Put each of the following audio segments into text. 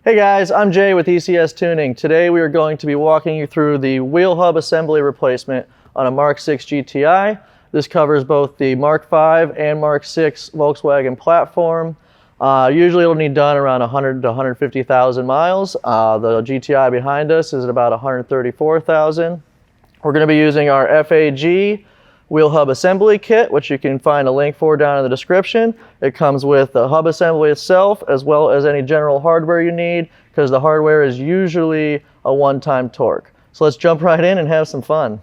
Hey guys, I'm Jay with ECS Tuning. Today we are going to be walking you through the wheel hub assembly replacement on a Mark 6 GTI. This covers both the Mark 5 and Mark 6 Volkswagen platform. Usually it'll need done around 100 to 150,000 miles. The GTI behind us is at about 134,000. We're going to be using our FAG wheel hub assembly kit, which you can find a link for down in the description. It comes with the hub assembly itself as well as any general hardware you need, because the hardware is usually a one-time torque. So let's jump right in and have some fun.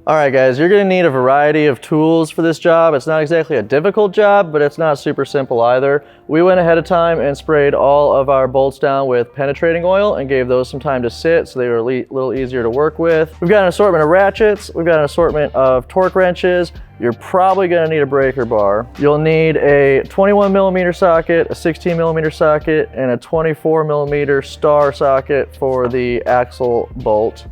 Alright guys, you're going to need a variety of tools for this job. It's not exactly a difficult job, but it's not super simple either. We went ahead of time and sprayed all of our bolts down with penetrating oil and gave those some time to sit so they were a little easier to work with. We've got an assortment of ratchets, we've got an assortment of torque wrenches. You're probably going to need a breaker bar. You'll need a 21mm socket, a 16mm socket, and a 24mm star socket for the axle bolt.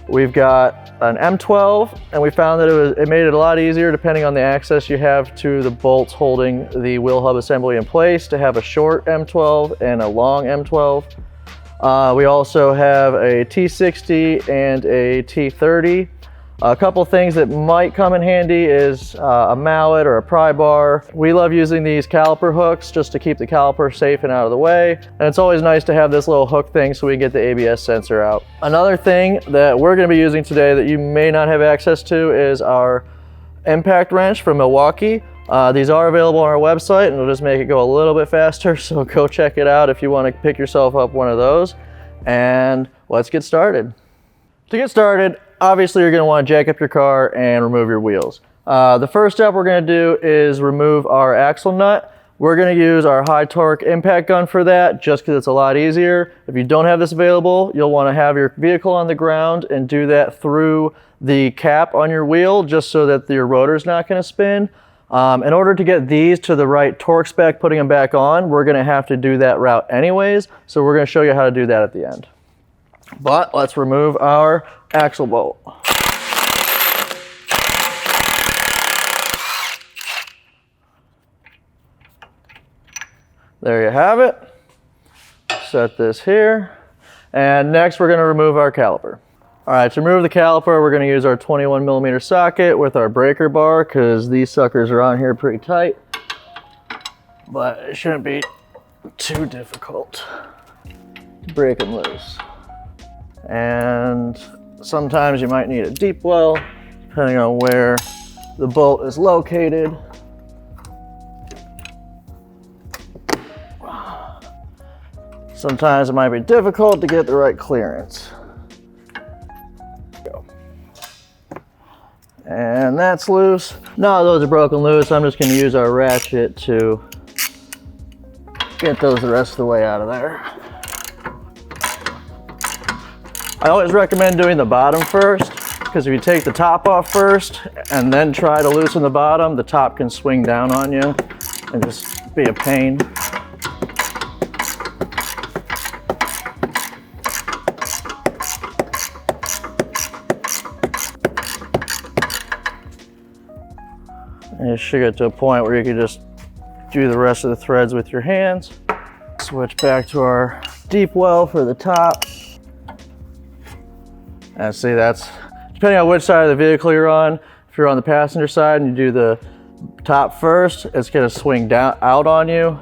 We've got an M12, and we found that it made it a lot easier, depending on the access you have to the bolts holding the wheel hub assembly in place, to have a short M12 and a long M12. We also have a T60 and a T30. A couple things that might come in handy is a mallet or a pry bar. We love using these caliper hooks just to keep the caliper safe and out of the way. And it's always nice to have this little hook thing so we can get the ABS sensor out. Another thing that we're going to be using today that you may not have access to is our impact wrench from Milwaukee. These are available on our website, and it'll just make it go a little bit faster, so go check it out if you want to pick yourself up one of those. And let's get started. To get started, obviously you're going to want to jack up your car and remove your wheels. The first step we're going to do is remove our axle nut. We're going to use our high torque impact gun for that, just because it's a lot easier. If you don't have this available, you'll want to have your vehicle on the ground and do that through the cap on your wheel, just so that your rotor is not going to spin. In order to get these to the right torque spec, putting them back on, we're going to have to do that route anyways, so we're going to show you how to do that at the end. But let's remove our axle bolt. There you have it. Set this here. And next we're going to remove our caliper. Alright, to remove the caliper, we're going to use our 21mm socket with our breaker bar, because these suckers are on here pretty tight. But it shouldn't be too difficult to break them loose. And sometimes you might need a deep well, depending on where the bolt is located. Sometimes it might be difficult to get the right clearance. And that's loose. Now those are broken loose. I'm just going to use our ratchet to get those the rest of the way out of there. I always recommend doing the bottom first, because if you take the top off first and then try to loosen the bottom, the top can swing down on you and just be a pain. And you should get to a point where you can just do the rest of the threads with your hands. Switch back to our deep well for the top. And see, that's depending on which side of the vehicle you're on. If you're on the passenger side and you do the top first, it's going to swing down out on you.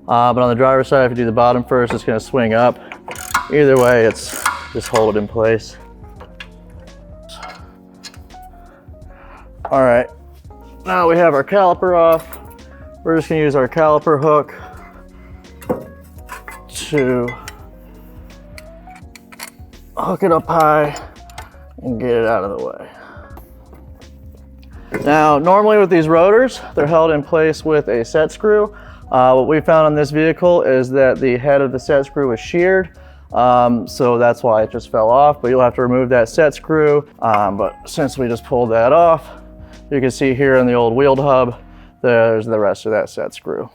But on the driver's side, if you do the bottom first, it's going to swing up. Either way, it's just hold it in place. All right, now we have our caliper off. We're just going to use our caliper hook to hook it up high and get it out of the way. Now, normally with these rotors, they're held in place with a set screw. What we found on this vehicle is that the head of the set screw was sheared, so that's why it just fell off, but you'll have to remove that set screw. But since we just pulled that off, you can see here in the old wheeled hub, there's the rest of that set screw.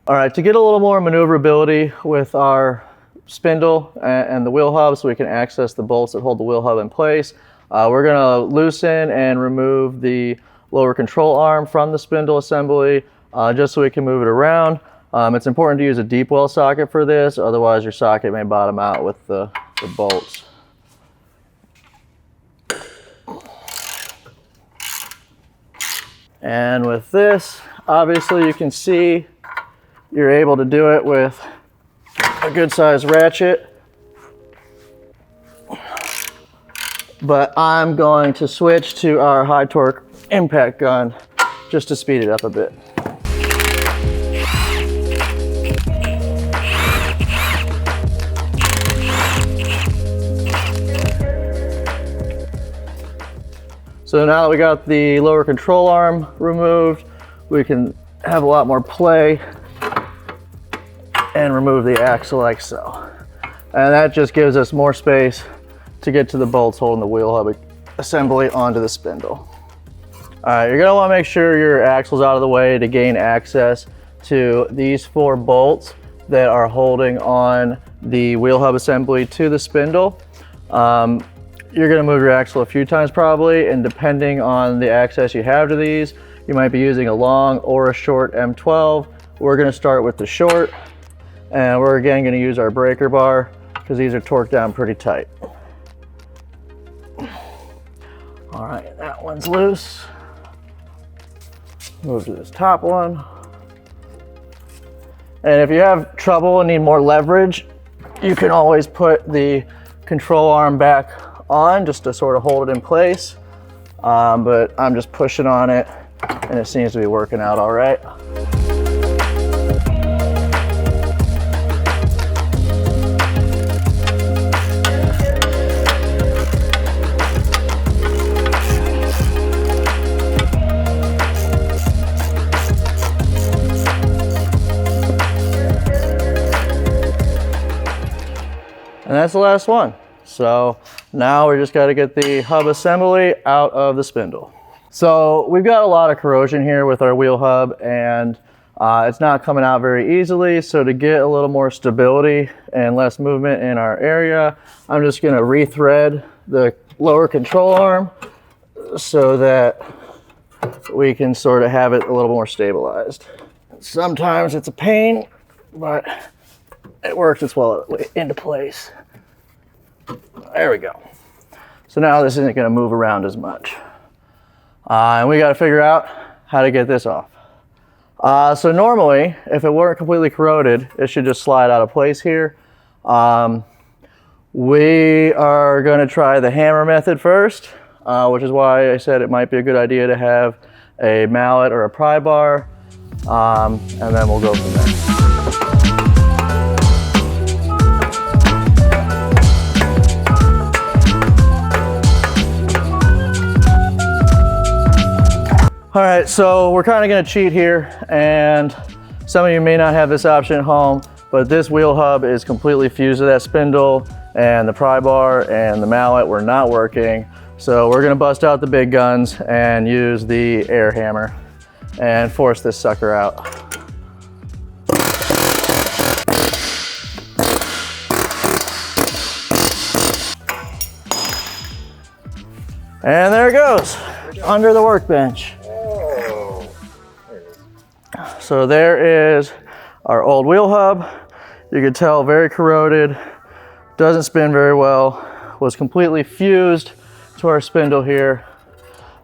All right, to get a little more maneuverability with our spindle and the wheel hub so we can access the bolts that hold the wheel hub in place. We're gonna loosen and remove the lower control arm from the spindle assembly just so we can move it around. It's important to use a deep well socket for this, otherwise your socket may bottom out with the bolts. And with this, obviously you can see you're able to do it with a good sized ratchet. But I'm going to switch to our high torque impact gun just to speed it up a bit. So now that we got the lower control arm removed, we can have a lot more play and remove the axle like so. And that just gives us more space to get to the bolts holding the wheel hub assembly onto the spindle. All right, you're gonna wanna make sure your axle's out of the way to gain access to these 4 bolts that are holding on the wheel hub assembly to the spindle. You're gonna move your axle a few times probably, and depending on the access you have to these, you might be using a long or a short M12. We're gonna start with the short, and we're again gonna use our breaker bar because these are torqued down pretty tight. All right, that one's loose. Move to this top one. And if you have trouble and need more leverage, you can always put the control arm back on just to sort of hold it in place. But I'm just pushing on it and it seems to be working out all right. And that's the last one. So now we just got to get the hub assembly out of the spindle. So we've got a lot of corrosion here with our wheel hub, and it's not coming out very easily. So to get a little more stability and less movement in our area, I'm just going to rethread the lower control arm so that we can sort of have it a little more stabilized. Sometimes it's a pain, but it works its well into place. There we go. So now this isn't going to move around as much. And we got to figure out how to get this off. So normally, if it weren't completely corroded, it should just slide out of place here. We are going to try the hammer method first, which is why I said it might be a good idea to have a mallet or a pry bar, and then we'll go from there. All right, so we're kind of going to cheat here, and some of you may not have this option at home, but this wheel hub is completely fused to that spindle, and the pry bar and the mallet were not working. So we're going to bust out the big guns and use the air hammer and force this sucker out. And there it goes, under the workbench. So there is our old wheel hub. You can tell very corroded, doesn't spin very well, was completely fused to our spindle here.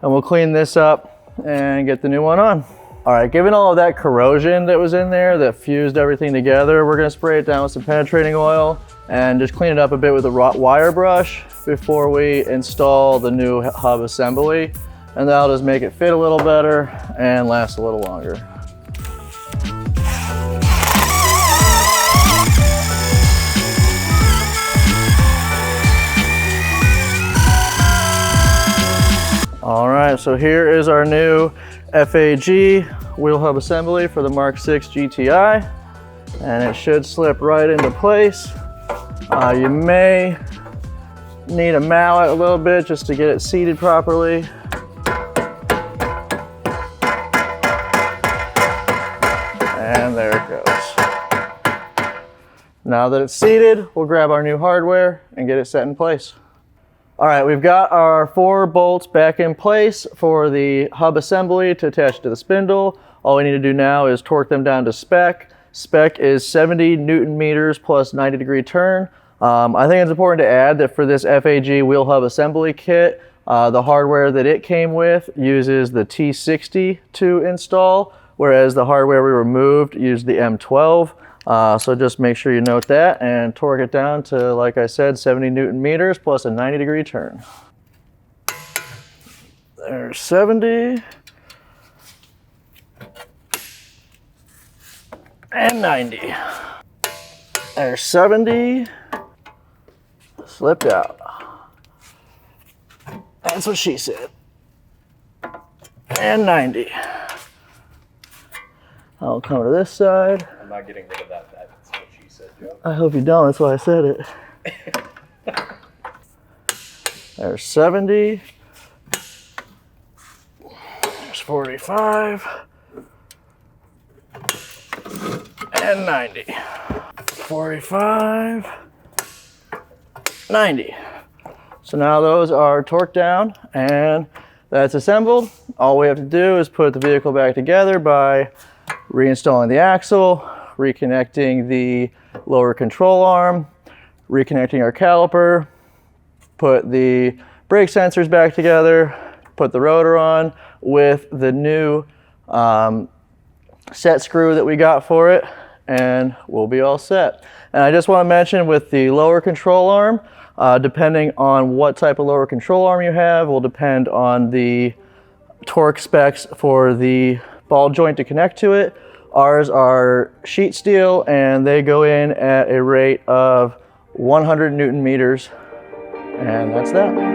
And we'll clean this up and get the new one on. All right, given all of that corrosion that was in there that fused everything together, we're gonna spray it down with some penetrating oil and just clean it up a bit with a wire brush before we install the new hub assembly. And that'll just make it fit a little better and last a little longer. All right, so here is our new FAG wheel hub assembly for the Mark 6 GTI, and it should slip right into place. You may need a mallet a little bit just to get it seated properly. And there it goes. now that it's seated, we'll grab our new hardware and get it set in place. All right, we've got our 4 bolts back in place for the hub assembly to attach to the spindle. All we need to do now is torque them down to spec. Spec is 70 Newton meters plus 90-degree turn. I think it's important to add that for this FAG wheel hub assembly kit, the hardware that it came with uses the T60 to install, whereas the hardware we removed used the M12. So just make sure you note that and torque it down to, like I said, 70 Newton meters plus a 90-degree turn. There's 70 and 90. There's 70, slipped out. That's what she said. And 90. I'll come to this side. I'm not getting rid of that. That's what she said, Joe. I hope you don't. That's why I said it. There's 70. There's 45. And 90. 45. 90. So now those are torqued down and that's assembled. All we have to do is put the vehicle back together by reinstalling the axle, reconnecting the lower control arm, reconnecting our caliper, put the brake sensors back together, put the rotor on with the new set screw that we got for it, and we'll be all set. And I just want to mention with the lower control arm, depending on what type of lower control arm you have, will depend on the torque specs for the ball joint to connect to it. Ours are sheet steel and they go in at a rate of 100 Newton meters, and that's that.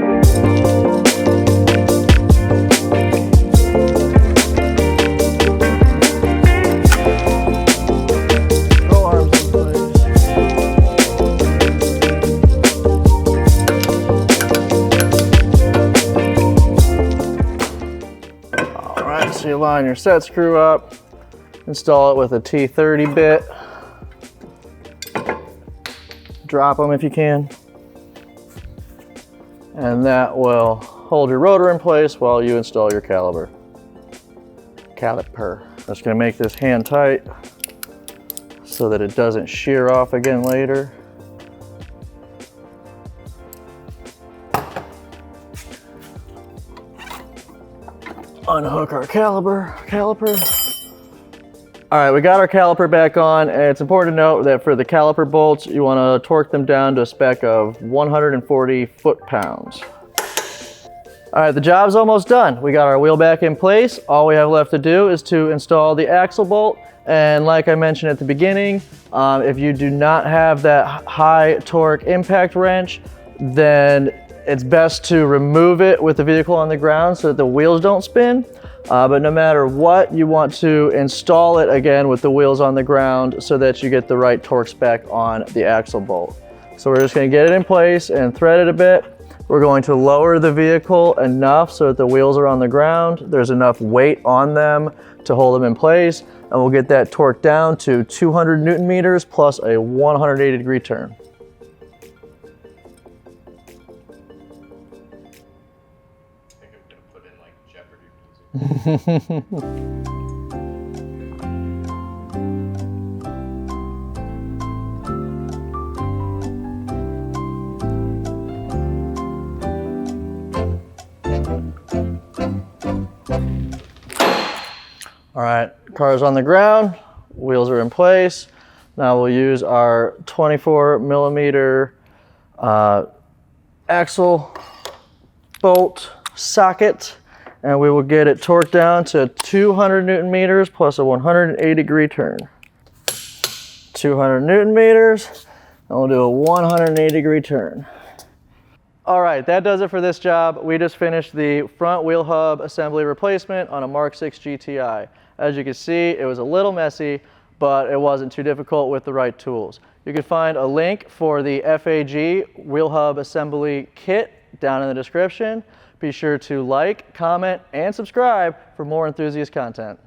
So you line your set screw up, install it with a T30 bit, drop them if you can, and that will hold your rotor in place while you install your caliper. That's going to make this hand tight so that it doesn't shear off again later. Unhook our caliper. All right, we got our caliper back on, and it's important to note that for the caliper bolts, you want to torque them down to a spec of 140 foot-pounds. All right, the job's almost done. We got our wheel back in place. All we have left to do is to install the axle bolt. And like I mentioned at the beginning, if you do not have that high torque impact wrench, then it's best to remove it with the vehicle on the ground so that the wheels don't spin. But no matter what, you want to install it again with the wheels on the ground so that you get the right torque spec on the axle bolt. So we're just going to get it in place and thread it a bit. We're going to lower the vehicle enough so that the wheels are on the ground. There's enough weight on them to hold them in place. And we'll get that torque down to 200 Newton meters plus a 180-degree turn. Put in like Jeopardy music. All right, car's on the ground, wheels are in place. Now we'll use our 24 millimeter axle bolt socket, and we will get it torqued down to 200 Newton meters plus a 180-degree turn. 200 Newton meters, and we'll do a 180-degree turn. All right, that does it for this job. We just finished the front wheel hub assembly replacement on a Mark 6 GTI. As you can see, it was a little messy, but it wasn't too difficult with the right tools. You can find a link for the FAG wheel hub assembly kit down in the description. Be sure to like, comment, and subscribe for more enthusiast content.